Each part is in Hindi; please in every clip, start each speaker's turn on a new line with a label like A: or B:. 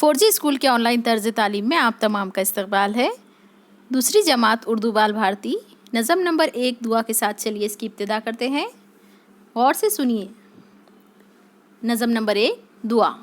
A: 4G स्कूल के ऑनलाइन तर्ज तालीम में आप तमाम का इस्तकबाल है। दूसरी जमात उर्दू बाल भारती नज़म नंबर 1 दुआ के साथ चलिए इसकी इब्तिदा करते हैं। गौर से सुनिए। नज़म नंबर 1 दुआ।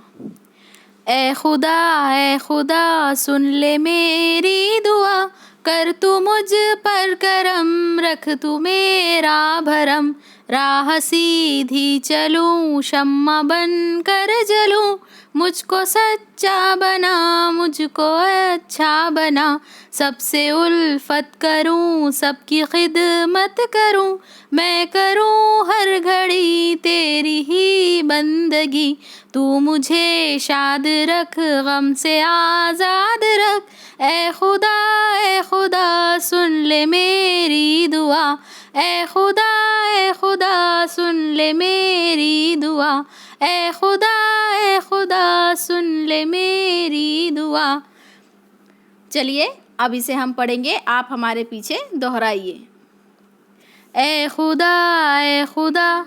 A: ए खुदा सुन ले मेरी दुआ, कर तू मुझ पर करम, रख तू मेरा भरम, राह सीधी चलूं शम्मा बन कर जलूं, मुझको सच्चा बना मुझको अच्छा बना, सबसे उल्फत करूं सबकी खिदमत करूं, मैं करूं हर घड़ी तेरी ही बंदगी, तू मुझे शाद रख गम से आज़ाद रख। ए खुदा सुन ले मेरी दुआ, ए खुदा सुन ले मेरी दुआ, ए खुदा सुन ले मेरी दुआ। चलिए अब इसे हम पढ़ेंगे, आप हमारे पीछे दोहराइए। ए खुदा ए खुदा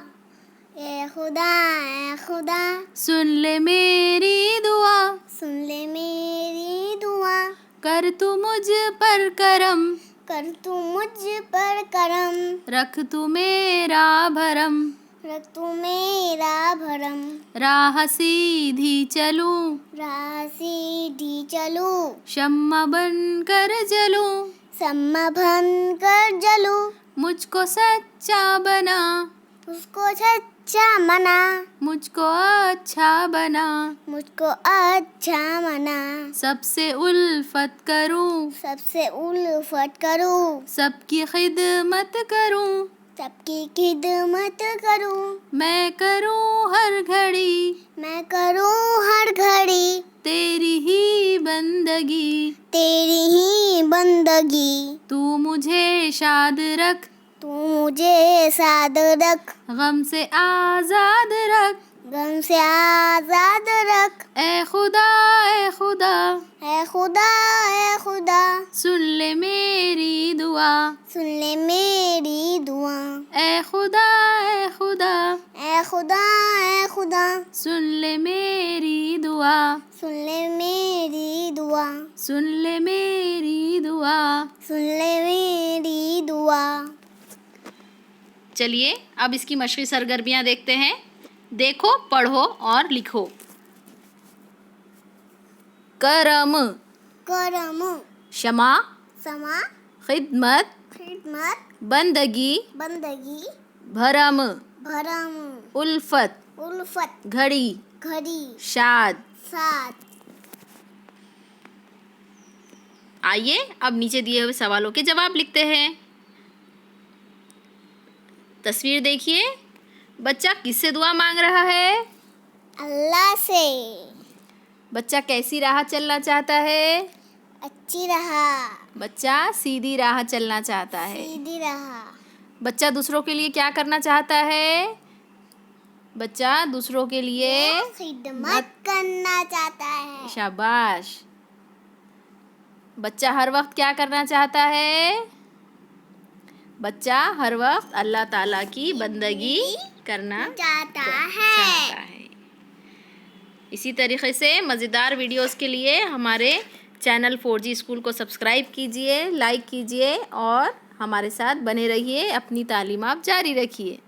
B: ए खुदा
A: सुन ले मेरी दुआ,
B: सुन ले मेरी दुआ,
A: कर तू मुझ पर करम,
B: कर तू मुझ पर करम,
A: रख तू मेरा भरम,
B: रख तू मेरा भरम,
A: राह सीधी चलूं
B: राह सीधी चलूं,
A: शम्मा बन कर जलूं,
B: सम्मा भन कर जलूं,
A: मुझको सच्चा बना
B: उसको सच्चा मना,
A: मुझको अच्छा बना,
B: मुझको अच्छा मना,
A: सबसे उल्फत करूं
B: सबसे उल्फत करूं,
A: सबकी खिदमत करूं,
B: सबकी खिदमत करूं,
A: मैं करूं हर घड़ी
B: मैं करूं हर घड़ी
A: तेरी ही बंदगी,
B: तेरी ही बंदगी,
A: तू मुझे शाद रख
B: तू मुझे साद रख,
A: गम से आज़ाद रख,
B: गम से आजाद रख।
A: ए खुदा
B: ए खुदा
A: सुन ले मेरी दुआ,
B: सुन ले मेरी दुआ,
A: ए खुदा
B: ए खुदा
A: सुन ले मेरी दुआ,
B: सुन ले मेरी दुआ,
A: सुन ले मेरी दुआ।
B: सुन ले मेरी दुआ।
A: चलिए अब इसकी मशक़ी सरगर्मियाँ देखते हैं। देखो, पढ़ो और लिखो। करम,
B: करम,
A: शमा,
B: समा,
A: खिदमत,
B: खिदमत,
A: बंदगी,
B: बंदगी,
A: भरम,
B: भरम,
A: उल्फत,
B: उल्फत,
A: घड़ी,
B: घड़ी,
A: शाद।
B: साथ।
A: आइए अब नीचे दिए हुए सवालों के जवाब लिखते हैं। तस्वीर देखिए, बच्चा किससे दुआ मांग रहा है?
B: अल्लाह से।
A: बच्चा कैसी राह चलना चाहता है?
B: अच्छी रहा,
A: बच्चा सीधी राह चलना चाहता है।
B: सीधी रहा।
A: बच्चा दूसरों के लिए क्या करना चाहता है? बच्चा दूसरों के लिए
B: खिदमत करना चाहता है।
A: शाबाश। बच्चा हर वक्त क्या करना चाहता है? बच्चा हर वक्त अल्लाह ताला की बंदगी करना
B: चाहता
A: चाहता
B: है।
A: है। इसी तरीके से मज़ेदार वीडियोस के लिए हमारे चैनल 4G स्कूल को सब्सक्राइब कीजिए, लाइक कीजिए और हमारे साथ बने रहिए। अपनी तालीम आप जारी रखिए।